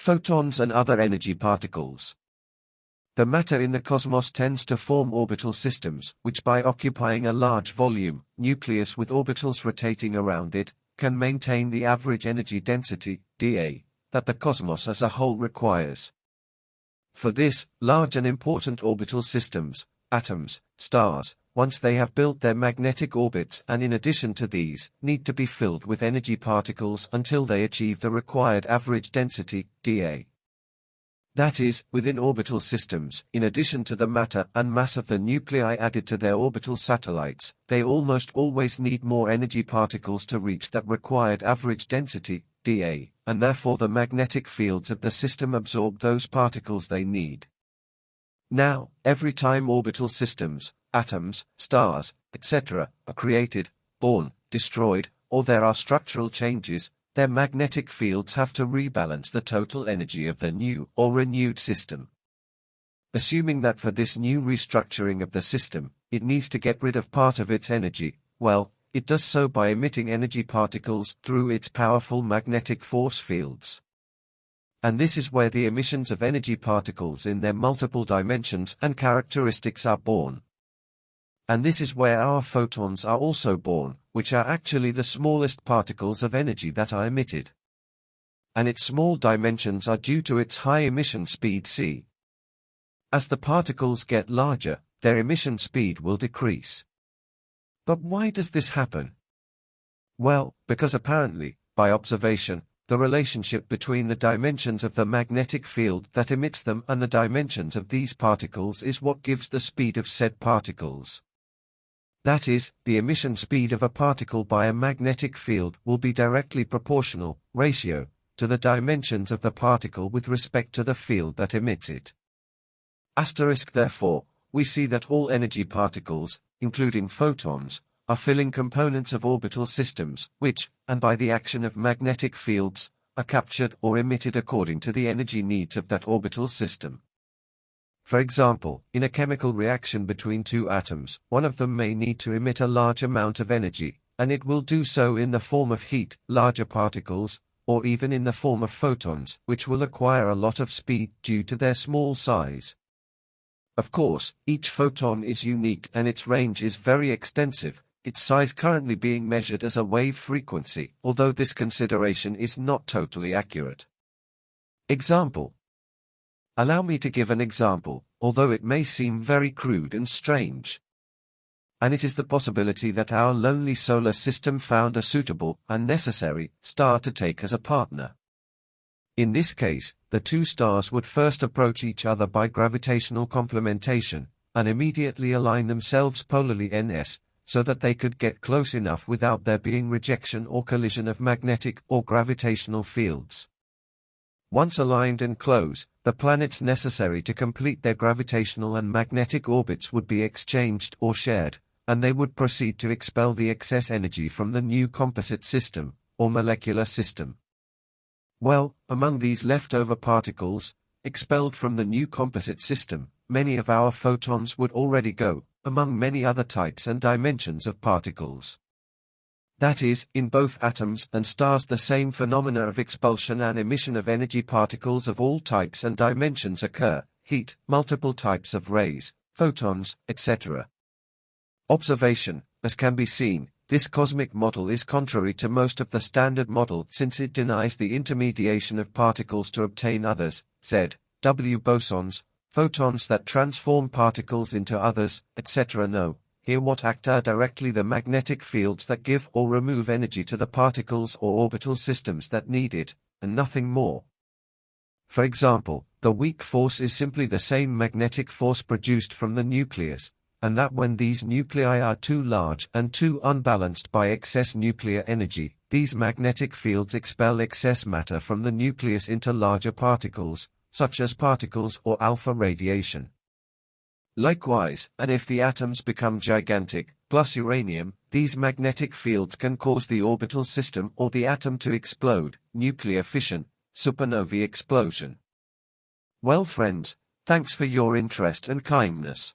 Photons and other energy particles. The matter in the cosmos tends to form orbital systems, which by occupying a large volume, nucleus with orbitals rotating around it, can maintain the average energy density, dA, that the cosmos as a whole requires. For this, large and important orbital systems, atoms, stars, once they have built their magnetic orbits and in addition to these, need to be filled with energy particles until they achieve the required average density, dA. That is, within orbital systems, in addition to the matter and mass of the nuclei added to their orbital satellites, they almost always need more energy particles to reach that required average density, dA, and therefore the magnetic fields of the system absorb those particles they need. Now, every time orbital systems, atoms, stars, etc., are created, born, destroyed, or there are structural changes, their magnetic fields have to rebalance the total energy of the new or renewed system. Assuming that for this new restructuring of the system, it needs to get rid of part of its energy, well, it does so by emitting energy particles through its powerful magnetic force fields. And this is where the emissions of energy particles in their multiple dimensions and characteristics are born. And this is where our photons are also born, which are actually the smallest particles of energy that are emitted. And its small dimensions are due to its high emission speed c. As the particles get larger, their emission speed will decrease. But why does this happen? Well, because apparently, by observation, the relationship between the dimensions of the magnetic field that emits them and the dimensions of these particles is what gives the speed of said particles. That is, the emission speed of a particle by a magnetic field will be directly proportional, ratio, to the dimensions of the particle with respect to the field that emits it. Therefore, we see that all energy particles, including photons, are filling components of orbital systems, which, and by the action of magnetic fields, are captured or emitted according to the energy needs of that orbital system. For example, in a chemical reaction between two atoms, one of them may need to emit a large amount of energy, and it will do so in the form of heat, larger particles, or even in the form of photons, which will acquire a lot of speed due to their small size. Of course, each photon is unique and its range is very extensive, its size currently being measured as a wave frequency, although this consideration is not totally accurate. Example. Allow me to give an example, although it may seem very crude and strange. And it is the possibility that our lonely solar system found a suitable and necessary star to take as a partner. In this case, the two stars would first approach each other by gravitational complementation, and immediately align themselves polarly ns, so that they could get close enough without there being rejection or collision of magnetic or gravitational fields. Once aligned and close, the planets necessary to complete their gravitational and magnetic orbits would be exchanged or shared, and they would proceed to expel the excess energy from the new composite system, or molecular system. Well, among these leftover particles, expelled from the new composite system, many of our photons would already go, among many other types and dimensions of particles. That is, in both atoms and stars the same phenomena of expulsion and emission of energy particles of all types and dimensions occur, heat, multiple types of rays, photons, etc. Observation, as can be seen, this cosmic model is contrary to most of the standard model since it denies the intermediation of particles to obtain others, Z.W. bosons, photons that transform particles into others, etc. No, here what act are directly the magnetic fields that give or remove energy to the particles or orbital systems that need it, and nothing more. For example, the weak force is simply the same magnetic force produced from the nucleus, and that when these nuclei are too large and too unbalanced by excess nuclear energy, these magnetic fields expel excess matter from the nucleus into larger particles, such as particles or alpha radiation. Likewise, and if the atoms become gigantic, plus uranium, these magnetic fields can cause the orbital system or the atom to explode, nuclear fission, supernovae explosion. Well friends, thanks for your interest and kindness.